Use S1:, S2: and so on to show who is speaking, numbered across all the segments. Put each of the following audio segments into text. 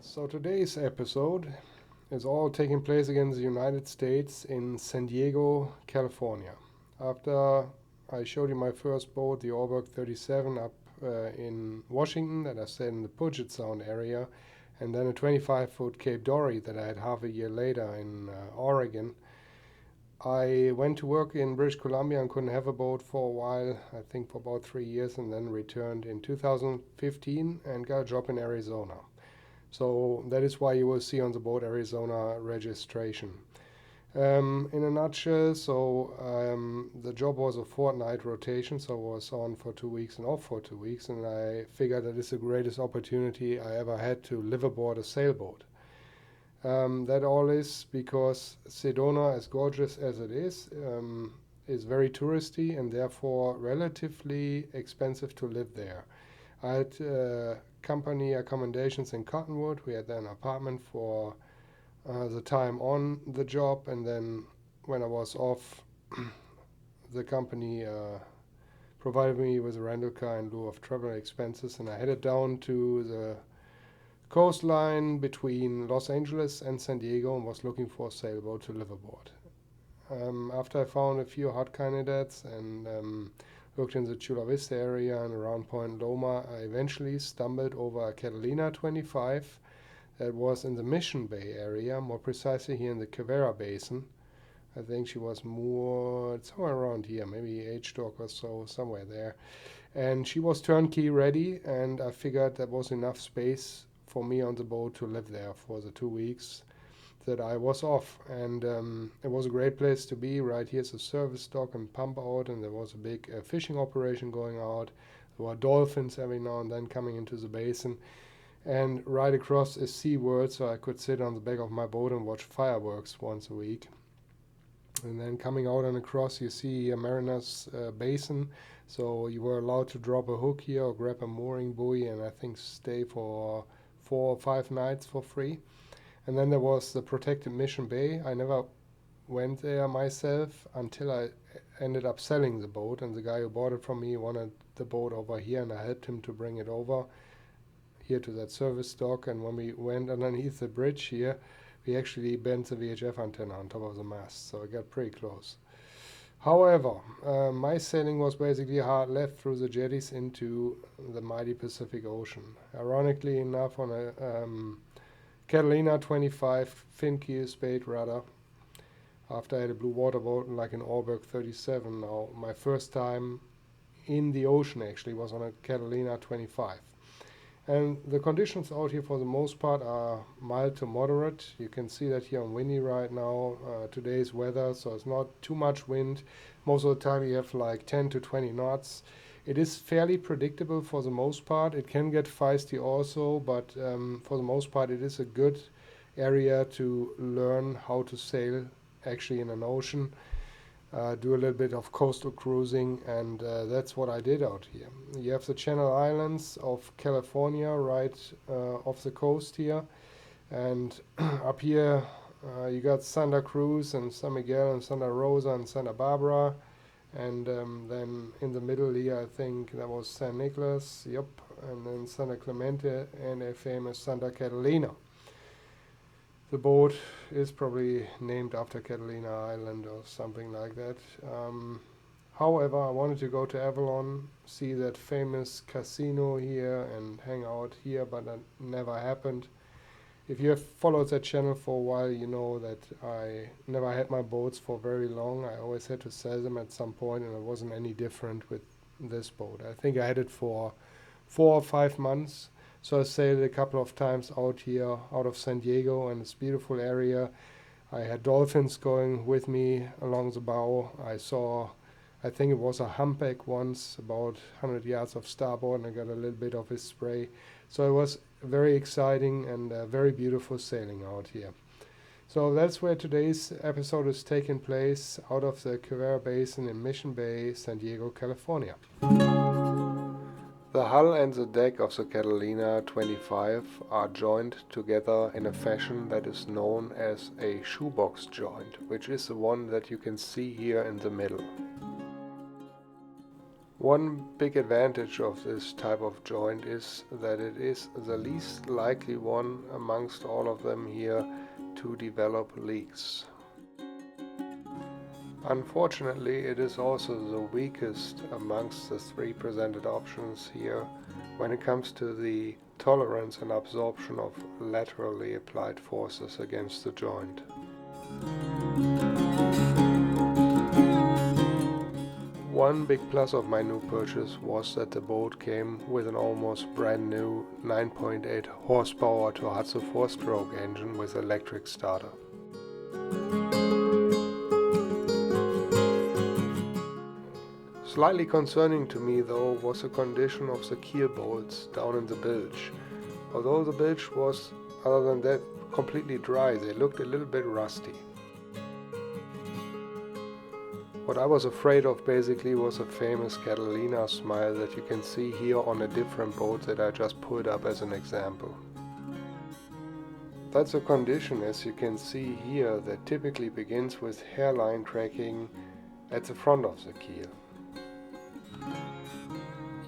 S1: So today's episode is all taking place against the United States in San Diego, California. After I showed you my first boat, the Orberg 37, up in Washington that I said in the Puget Sound area, and then a 25-foot Cape Dory that I had half a year later in Oregon, I went to work in British Columbia and couldn't have a boat for a while, I think for about 3 years, and then returned in 2015 and got a job in Arizona. So that is why you will see on the boat Arizona registration. In a nutshell, the job was a fortnight rotation, so I was on for 2 weeks and off for 2 weeks, and I figured that is the greatest opportunity I ever had to live aboard a sailboat. That all is because Sedona, as gorgeous as it is very touristy and therefore relatively expensive to live there. I had company accommodations in Cottonwood. We had an apartment for the time on the job, and then when I was off, the company provided me with a rental car in lieu of travel expenses, and I headed down to the coastline between Los Angeles and San Diego and was looking for a sailboat to live aboard. After I found a few hot candidates and looked in the Chula Vista area and around Point Loma, I eventually stumbled over a Catalina 25 that was in the Mission Bay area, more precisely here in the Cavera Basin. I think she was moored somewhere around here, maybe H-dock or so, somewhere there. And she was turnkey ready, and I figured that was enough space for me on the boat to live there for the 2 weeks that I was off. And it was a great place to be. Right here's a service dock and pump out, and there was a big fishing operation going out. There were dolphins every now and then coming into the basin. And right across is SeaWorld, so I could sit on the back of my boat and watch fireworks once a week. And then coming out and across, you see Mariner's Basin. So you were allowed to drop a hook here or grab a mooring buoy and I think stay for 4 or 5 nights for free. And then there was the protected Mission Bay. I never went there myself until I ended up selling the boat, and the guy who bought it from me wanted the boat over here, and I helped him to bring it over here to that service dock. And when we went underneath the bridge here, we actually bent the VHF antenna on top of the mast, so it got pretty close. However, my sailing was basically hard left through the jetties into the mighty Pacific Ocean. Ironically enough, on a Catalina 25 fin-keel spade rudder, after I had a blue water boat like an Orberg 37. Now, my first time in the ocean actually was on a Catalina 25. And the conditions out here for the most part are mild to moderate. You can see that here on Windy right now, today's weather, so it's not too much wind. Most of the time you have like 10 to 20 knots. It is fairly predictable for the most part. It can get feisty also, but for the most part it is a good area to learn how to sail actually in an ocean. Do a little bit of coastal cruising, and that's what I did out here. You have the Channel Islands of California right off the coast here, and up here you got Santa Cruz and San Miguel and Santa Rosa and Santa Barbara, and then in the middle here I think that was San Nicolas, yep, and then Santa Clemente and a famous Santa Catalina. The boat is probably named after Catalina Island or something like that. However, I wanted to go to Avalon, see that famous casino here and hang out here, but that never happened. If you have followed that channel for a while, you know that I never had my boats for very long. I always had to sell them at some point, and it wasn't any different with this boat. I think I had it for 4 or 5 months. So I sailed a couple of times out here, out of San Diego, and it's a beautiful area. I had dolphins going with me along the bow. I saw, I think it was a humpback once, about 100 yards of starboard, and I got a little bit of his spray. So it was very exciting and very beautiful sailing out here. So that's where today's episode is taking place, out of the Cavera Basin in Mission Bay, San Diego, California. The hull and the deck of the Catalina 25 are joined together in a fashion that is known as a shoebox joint, which is the one that you can see here in the middle. One big advantage of this type of joint is that it is the least likely one amongst all of them here to develop leaks. Unfortunately, it is also the weakest amongst the three presented options here when it comes to the tolerance and absorption of laterally applied forces against the joint. One big plus of my new purchase was that the boat came with an almost brand new 9.8 horsepower Tohatsu 4-stroke engine with electric starter. Slightly concerning to me though was the condition of the keel bolts down in the bilge. Although the bilge was, other than that, completely dry, they looked a little bit rusty. What I was afraid of basically was a famous Catalina smile that you can see here on a different boat that I just pulled up as an example. That's a condition, as you can see here, that typically begins with hairline cracking at the front of the keel.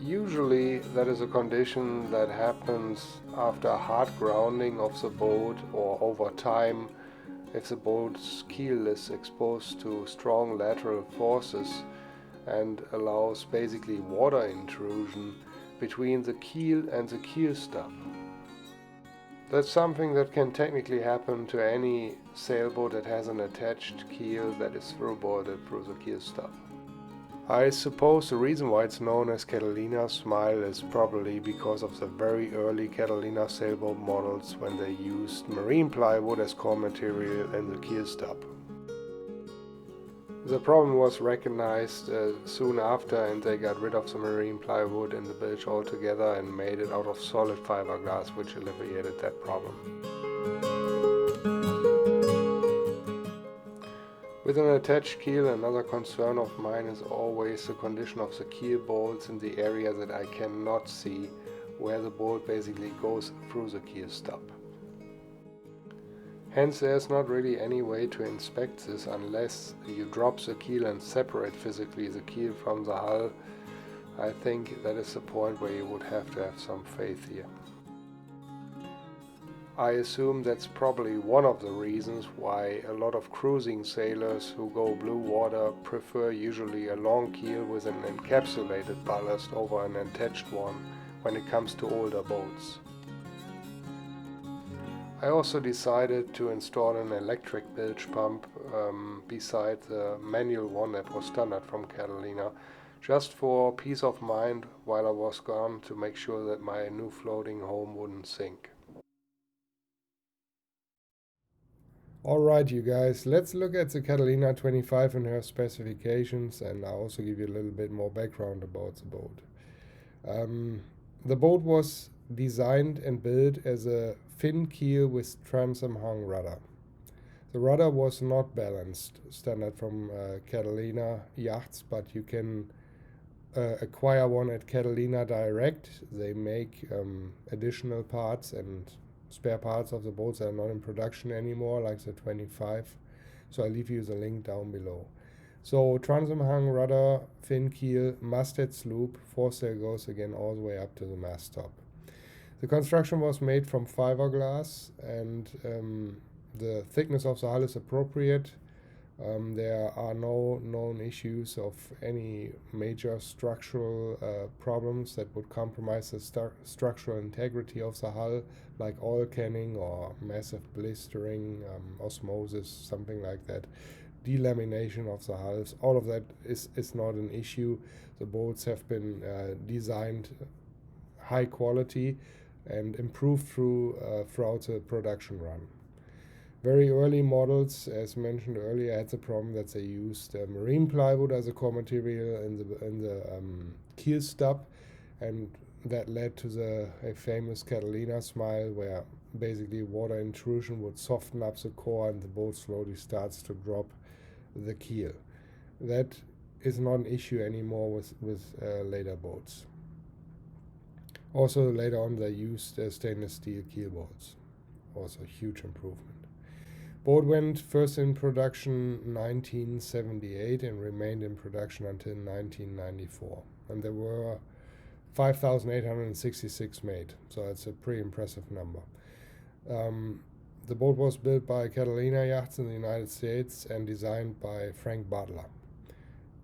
S1: Usually that is a condition that happens after hard grounding of the boat or over time if the boat's keel is exposed to strong lateral forces and allows basically water intrusion between the keel and the keel stub. That's something that can technically happen to any sailboat that has an attached keel that is through-boarded through the keel stub. I suppose the reason why it's known as Catalina smile is probably because of the very early Catalina sailboat models when they used marine plywood as core material in the keel stub. The problem was recognized soon after, and they got rid of the marine plywood in the bilge altogether and made it out of solid fiberglass, which alleviated that problem. With an attached keel, another concern of mine is always the condition of the keel bolts in the area that I cannot see, where the bolt basically goes through the keel stub. Hence there's not really any way to inspect this unless you drop the keel and separate physically the keel from the hull. I think that is the point where you would have to have some faith here. I assume that's probably one of the reasons why a lot of cruising sailors who go blue water prefer usually a long keel with an encapsulated ballast over an attached one when it comes to older boats. I also decided to install an electric bilge pump beside the manual one that was standard from Catalina, just for peace of mind while I was gone, to make sure that my new floating home wouldn't sink. Alright you guys, let's look at the Catalina 25 and her specifications, and I'll also give you a little bit more background about the boat. The boat was designed and built as a fin-keel with transom hung rudder. The rudder was not balanced, standard from Catalina yachts, but you can acquire one at Catalina direct. They make additional parts and spare parts of the boats that are not in production anymore, like the 25. So I'll leave you the link down below. So transom hung rudder, fin keel, masthead sloop, foresail goes again all the way up to the mast top. The construction was made from fiberglass, and the thickness of the hull is appropriate. There are no known issues of any major structural problems that would compromise the structural integrity of the hull, like oil canning or massive blistering, osmosis, something like that. Delamination of the hulls, all of that is not an issue. The boats have been designed high quality and improved throughout the production run. Very early models, as mentioned earlier, had the problem that they used marine plywood as a core material in the keel stub, and that led to a famous Catalina smile, where basically water intrusion would soften up the core and the boat slowly starts to drop the keel. That is not an issue anymore with later boats. Also later on they used stainless steel keel boats, also a huge improvement. Boat went first in production 1978 and remained in production until 1994, and there were 5,866 made, so that's a pretty impressive number. The boat was built by Catalina Yachts in the United States and designed by Frank Butler,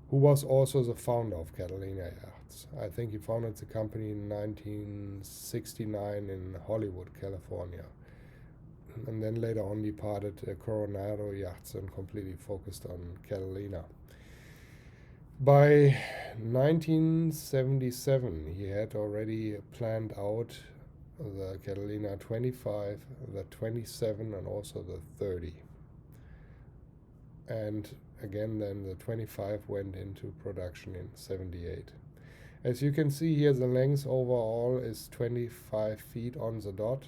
S1: who was also the founder of Catalina Yachts. I think he founded the company in 1969 in Hollywood, California, and then later on departed Coronado Yachts and completely focused on Catalina. By 1977, he had already planned out the Catalina 25, the 27, and also the 30. And again, then the 25 went into production in 78. As you can see here, the length overall is 25 feet on the dot,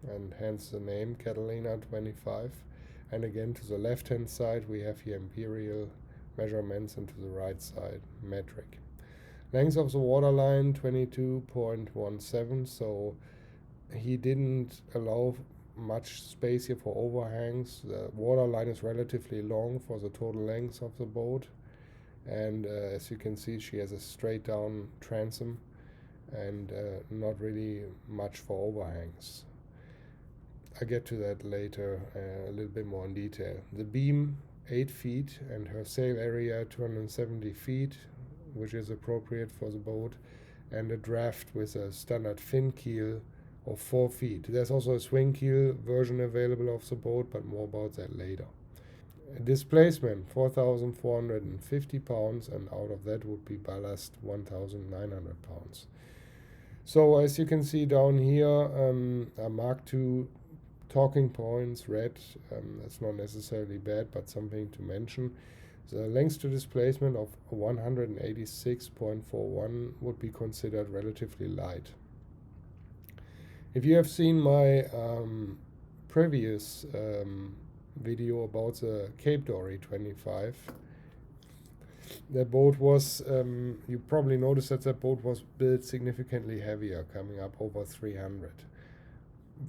S1: and hence the name Catalina 25. And again, to the left hand side we have here imperial measurements, and to the right side metric. Length of the waterline 22.17, so he didn't allow much space here for overhangs. The waterline is relatively long for the total length of the boat, and as you can see, she has a straight down transom and not really much for overhangs. I get to that later a little bit more in detail. The beam 8 feet and her sail area 270 feet, which is appropriate for the boat, and a draft with a standard fin-keel of 4 feet. There's also a swing keel version available of the boat, but more about that later. Displacement 4,450 pounds, and out of that would be ballast 1,900 pounds. So as you can see down here, a Mark II talking points, red. That's not necessarily bad, but something to mention. The length to displacement of 186.41 would be considered relatively light. If you have seen my previous video about the Cape Dory 25, that boat was, you probably noticed that boat was built significantly heavier, coming up over 300.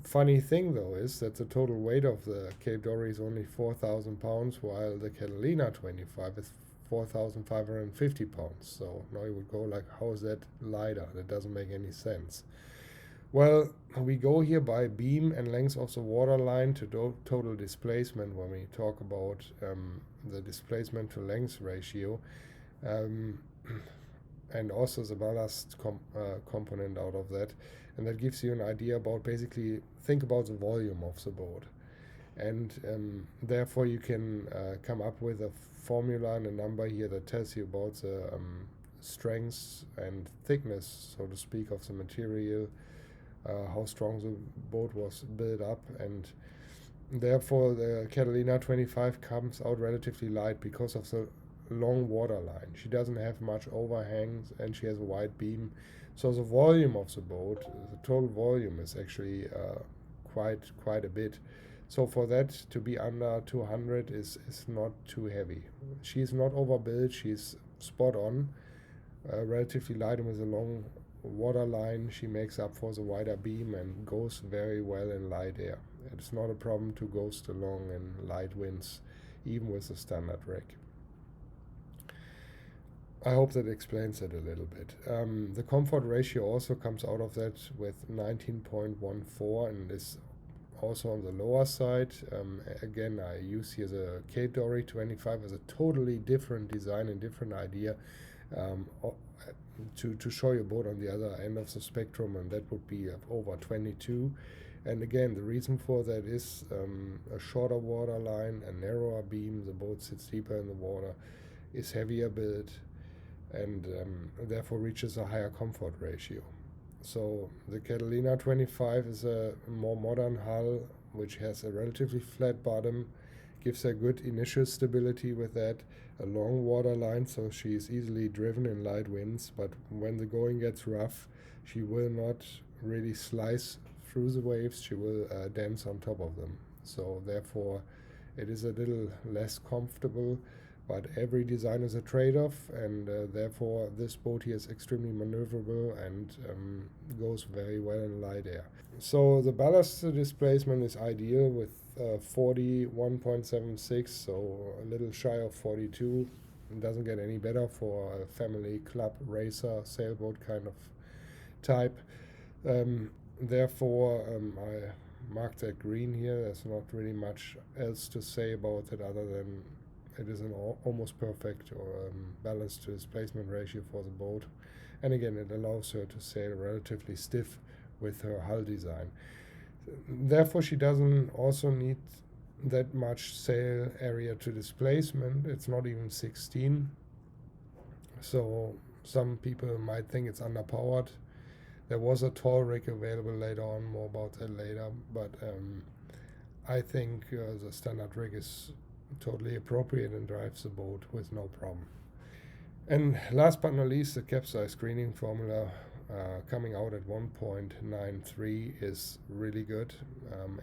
S1: Funny thing though is that the total weight of the Cape Dory is only 4,000 pounds, while the Catalina 25 is 4,550 pounds. So now you would go like, how is that lighter? That doesn't make any sense. Well, we go here by beam and length of the waterline to total displacement when we talk about the displacement to length ratio, and also the ballast component out of that. And that gives you an idea about, basically, think about the volume of the boat. And therefore you can come up with a formula and a number here that tells you about the strength and thickness, so to speak, of the material, how strong the boat was built up, and therefore the Catalina 25 comes out relatively light because of the long waterline. She doesn't have much overhangs and she has a wide beam, so the volume of the boat, the total volume, is actually quite a bit. So for that to be under 200 is not too heavy. She's not overbuilt, she's spot on, relatively light, and with a long waterline she makes up for the wider beam and goes very well in light air. It's not a problem to ghost along in light winds, even with a standard rig. I hope that explains it a little bit. The comfort ratio also comes out of that with 19.14 and is also on the lower side. Again, I use here the Cape Dory 25 as a totally different design and different idea to show your boat on the other end of the spectrum, and that would be over 22. And again, the reason for that is a shorter waterline, a narrower beam, the boat sits deeper in the water, is heavier built, and therefore reaches a higher comfort ratio. So the Catalina 25 is a more modern hull, which has a relatively flat bottom, gives her good initial stability with that, a long waterline, so she is easily driven in light winds, but when the going gets rough, she will not really slice through the waves, she will dance on top of them. So therefore it is a little less comfortable, but every design is a trade-off, and therefore this boat here is extremely maneuverable and goes very well in light air. So the ballast displacement is ideal with 41.76, so a little shy of 42. It doesn't get any better for a family club racer sailboat kind of type. Therefore I marked that green here. There's not really much else to say about it other than it is an almost perfect or balance to displacement ratio for the boat, and again it allows her to sail relatively stiff with her hull design. Therefore she doesn't also need that much sail area to displacement. It's not even 16, so some people might think it's underpowered. There was a tall rig available later on, more about that later, but I think the standard rig is totally appropriate and drives the boat with no problem. And last but not least, the capsize screening formula coming out at 1.93 is really good.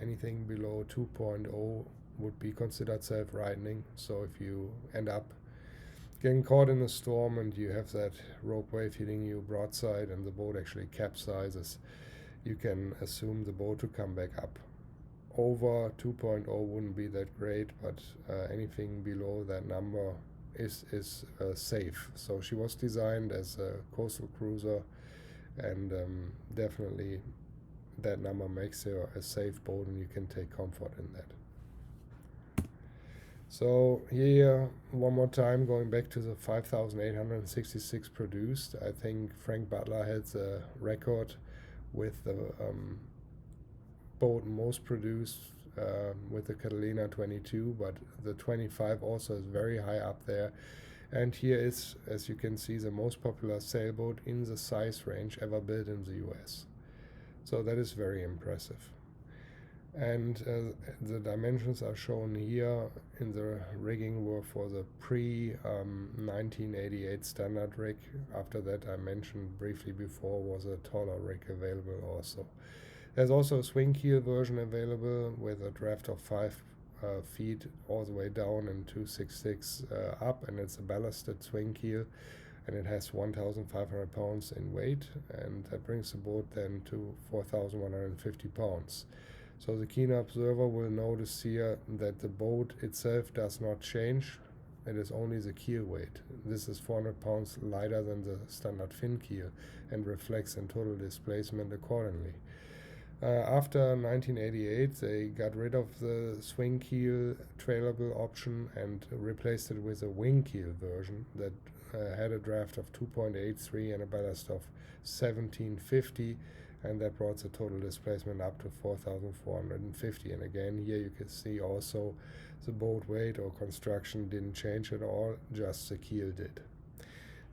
S1: Anything below 2.0 would be considered self-rightening. So if you end up getting caught in a storm and you have that rope wave hitting you broadside and the boat actually capsizes, you can assume the boat to come back up. Over 2.0 wouldn't be that great, but anything below that number is safe. So she was designed as a coastal cruiser, and definitely that number makes her a safe boat and you can take comfort in that. So here one more time, going back to the 5,866 produced, I think Frank Butler had the record with the boat most produced with the Catalina 22, but the 25 also is very high up there. And here is, as you can see, the most popular sailboat in the size range ever built in the US. So that is very impressive. And the dimensions are shown here in the rigging were for the pre-1988 standard rig. After that, I mentioned briefly before, was a taller rig available also. There's also a swing keel version available with a draft of 5 feet all the way down and 266 up, and it's a ballasted swing keel, and it has 1,500 pounds in weight, and that brings the boat then to 4,150 pounds. So the keen observer will notice here that the boat itself does not change. It is only the keel weight. This is 400 pounds lighter than the standard fin keel and reflects in total displacement accordingly. After 1988, they got rid of the swing keel trailable option and replaced it with a wing keel version that had a draft of 2.83 and a ballast of 1750, and that brought the total displacement up to 4,450. And again, here you can see also the boat weight or construction didn't change at all, just the keel did.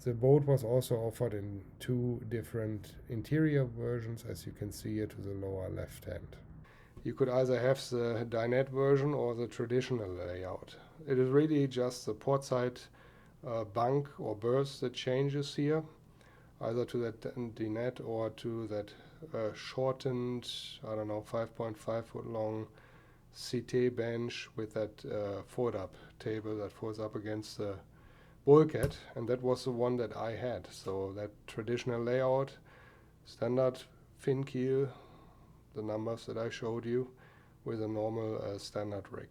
S1: The boat was also offered in 2 different interior versions, as you can see here to the lower left hand. You could either have the dinette version or the traditional layout. It is really just the portside bunk or berth that changes here, either to that dinette or to that shortened, 5.5 foot long settee bench with that fold-up table that folds up against the bulkhead, and that was the one that I had. So that traditional layout, standard fin keel, the numbers that I showed you, with a normal standard rig.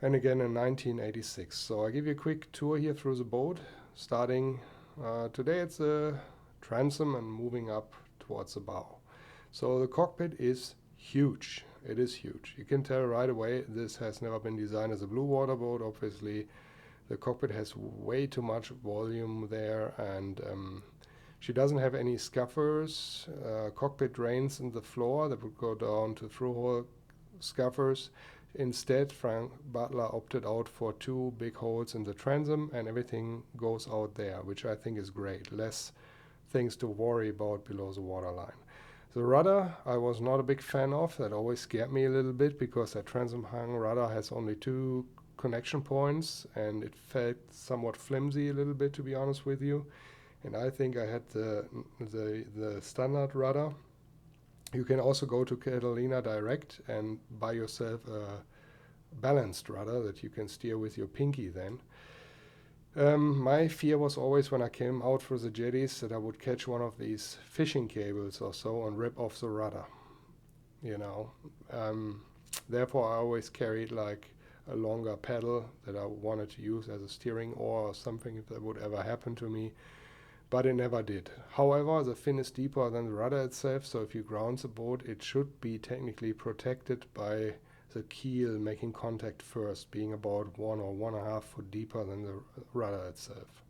S1: And again in 1986. So I give you a quick tour here through the boat, starting today it's a transom and moving up towards the bow. So the cockpit is huge. It is huge. You can tell right away this has never been designed as a blue water boat. Obviously the cockpit has way too much volume there, and she doesn't have any scuffers, cockpit drains in the floor that would go down to through-hole scuffers. Instead, Frank Butler opted out for 2 big holes in the transom, and everything goes out there, which I think is great. Less things to worry about below the waterline. The rudder I was not a big fan of. That always scared me a little bit because that transom hung rudder has only 2 connection points, and it felt somewhat flimsy a little bit, to be honest with you. and I think I had the standard rudder. You can also go to Catalina direct and buy yourself a balanced rudder that you can steer with your pinky then. My fear was always when I came out for the jetties that I would catch one of these fishing cables or so and rip off the rudder, you know. Therefore, I always carried like a longer paddle that I wanted to use as a steering oar or something if that would ever happen to me, but it never did. However, the fin is deeper than the rudder itself, so if you ground the boat, it should be technically protected by the keel making contact first, being about 1 or 1.5 foot deeper than the rudder itself.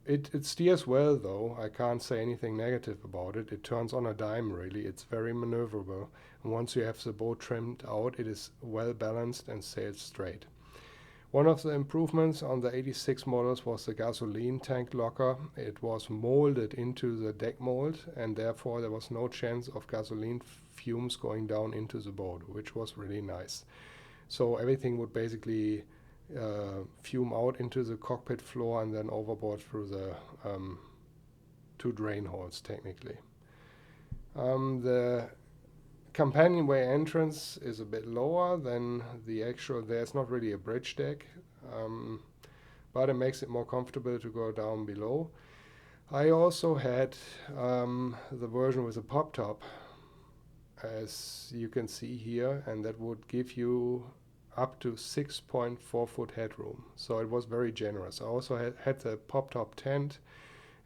S1: It steers well though, I can't say anything negative about it. It turns on a dime really, it's very maneuverable. And once you have the boat trimmed out, it is well balanced and sails straight. One of the improvements on the 86 models was the gasoline tank locker. It was molded into the deck mold, and therefore there was no chance of gasoline fumes going down into the boat, which was really nice. So everything would basically fume out into the cockpit floor and then overboard through the 2 drain holes technically. The companionway entrance is a bit lower than the actual, there's not really a bridge deck, but it makes it more comfortable to go down below. I also had the version with a pop top, as you can see here, and that would give you up to 6.4 foot headroom, so it was very generous. I also had the pop top tent,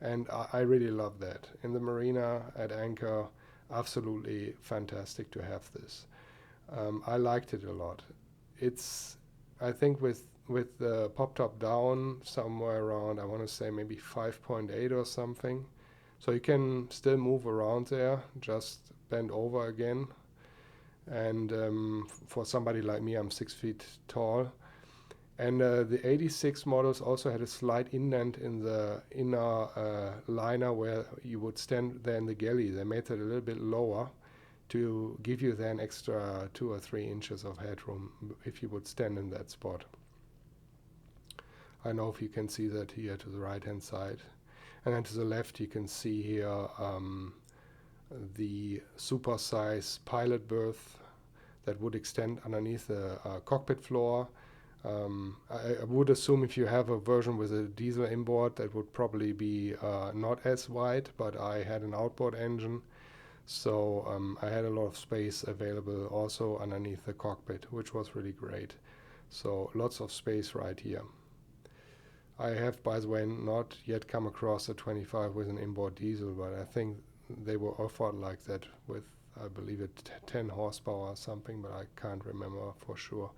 S1: and I really love that. In the marina at anchor, absolutely fantastic to have this. I liked it a lot. It's, I think with the pop top down somewhere around, I want to say maybe 5.8 or something. So you can still move around there, just bend over again. And for somebody like me, I'm 6 feet tall. And the 86 models also had a slight indent in the inner liner where you would stand there in the galley. They made it a little bit lower to give you then extra 2 or 3 inches of headroom if you would stand in that spot. I don't know if you can see that here to the right hand side. And then to the left you can see here the super-size pilot berth that would extend underneath the cockpit floor. I would assume if you have a version with a diesel inboard, that would probably be not as wide, but I had an outboard engine, so I had a lot of space available also underneath the cockpit, which was really great. So lots of space right here. I have, by the way, not yet come across a 25 with an inboard diesel, but I think they were offered like that with, I believe it 10 horsepower or something, but I can't remember for sure.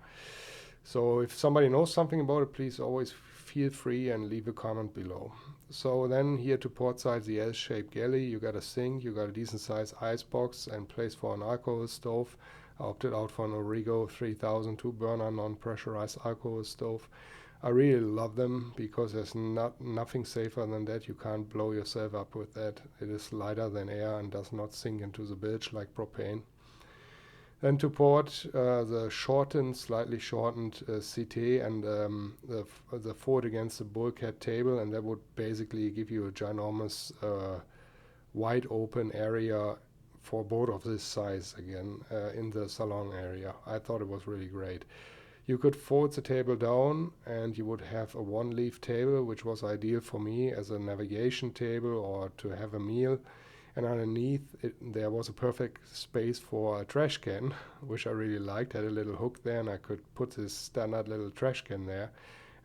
S1: So if somebody knows something about it, please always feel free and leave a comment below. So then here to port side, the L-shaped galley, you got a sink, you got a decent sized ice box and place for an alcohol stove. I opted out for an Origo 3000 2-burner non-pressurized alcohol stove. I really love them because there's nothing safer than that. You can't blow yourself up with that. It is lighter than air and does not sink into the bilge like propane. Then to port the slightly shortened CT and the forward against the bulkhead table, and that would basically give you a ginormous wide open area for a boat of this size again in the salon area. I thought it was really great. You could fold the table down and you would have a 1-leaf table, which was ideal for me as a navigation table or to have a meal. And underneath there was a perfect space for a trash can, which I really liked. Had a little hook there and I could put this standard little trash can there.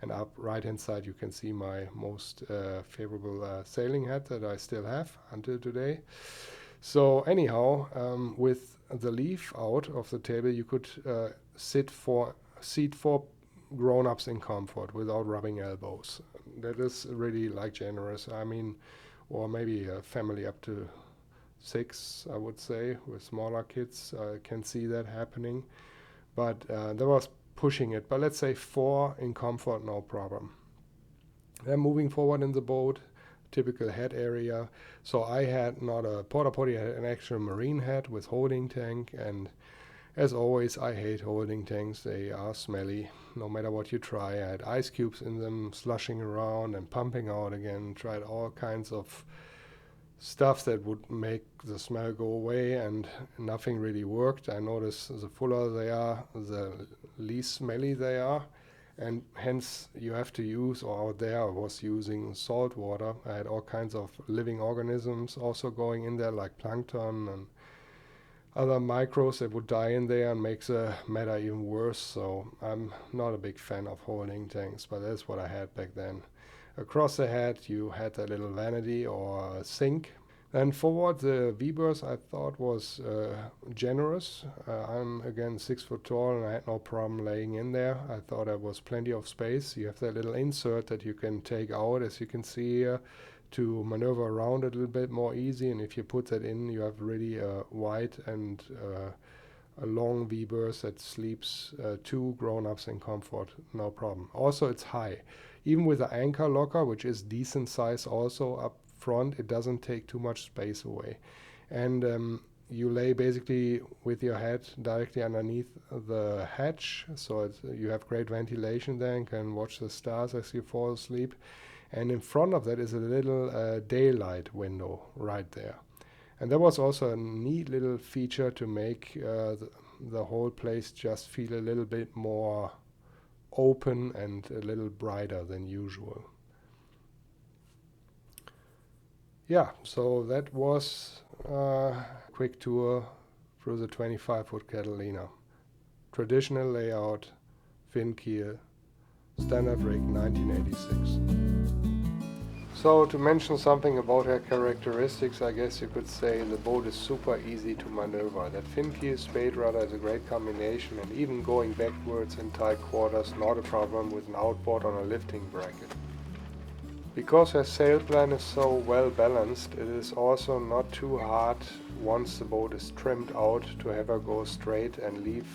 S1: And up right hand side you can see my most favorable sailing hat that I still have until today. So anyhow, with the leaf out of the table you could seat 4 grown-ups in comfort without rubbing elbows. That is really like generous. I mean, or maybe a family up to 6, I would say, with smaller kids. I can see that happening. But that was pushing it. But let's say 4 in comfort, no problem. Then moving forward in the boat, typical head area. So I had not a porta potty, I had an actual marine head with holding tank, and As always, I hate holding tanks. They are smelly, no matter what you try. I had ice cubes in them, slushing around and pumping out again. Tried all kinds of stuff that would make the smell go away, and nothing really worked. I noticed the fuller they are, the least smelly they are, and hence you have to use, or out there I was using salt water. I had all kinds of living organisms also going in there, like plankton and other microbes that would die in there and make the matter even worse. So I'm not a big fan of holding tanks, but that's what I had back then. Across the head you had a little vanity or a sink. Then forward, the V-berth I thought was generous. I'm again 6 foot tall and I had no problem laying in there. I thought there was plenty of space. You have that little insert that you can take out, as you can see here, to maneuver around a little bit more easy. And if you put that in, you have really a wide and a long V-berth that sleeps 2 grown-ups in comfort, no problem. Also, it's high. Even with the anchor locker, which is decent size also up front, it doesn't take too much space away. And you lay basically with your head directly underneath the hatch, so you have great ventilation there and can watch the stars as you fall asleep. And in front of that is a little daylight window right there. And that was also a neat little feature to make the whole place just feel a little bit more open and a little brighter than usual. Yeah, so that was a quick tour through the 25-foot Catalina. Traditional layout, fin-keel, standard rig, 1986. So to mention something about her characteristics, I guess you could say the boat is super easy to maneuver. That fin-keel spade rudder is a great combination, and even going backwards in tight quarters, not a problem with an outboard on a lifting bracket. Because her sail plan is so well balanced, it is also not too hard once the boat is trimmed out to have her go straight and leave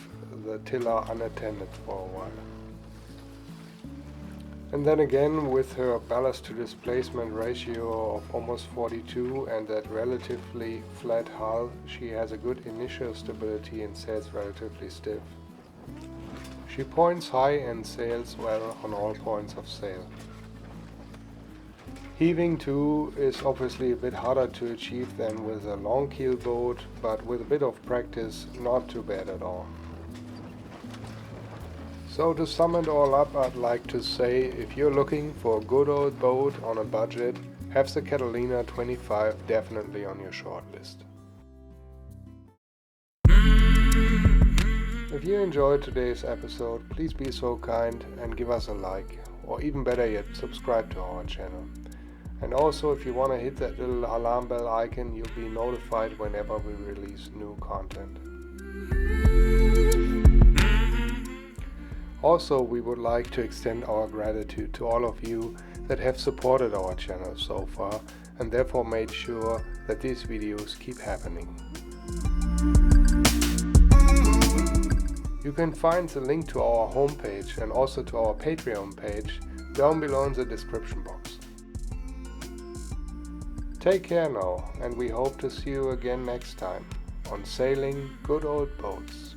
S1: the tiller unattended for a while. And then again, with her ballast to displacement ratio of almost 42 and that relatively flat hull, she has a good initial stability and sails relatively stiff. She points high and sails well on all points of sail. Heaving too is obviously a bit harder to achieve than with a long keel boat, but with a bit of practice, not too bad at all. So to sum it all up, I'd like to say, if you're looking for a good old boat on a budget, have the Catalina 25 definitely on your shortlist. If you enjoyed today's episode, please be so kind and give us a like, or even better yet, subscribe to our channel. And also, if you want to hit that little alarm bell icon, you'll be notified whenever we release new content. Also, we would like to extend our gratitude to all of you that have supported our channel so far and therefore made sure that these videos keep happening. You can find the link to our homepage and also to our Patreon page down below in the description box. Take care now, and we hope to see you again next time on Sailing Good Old Boats.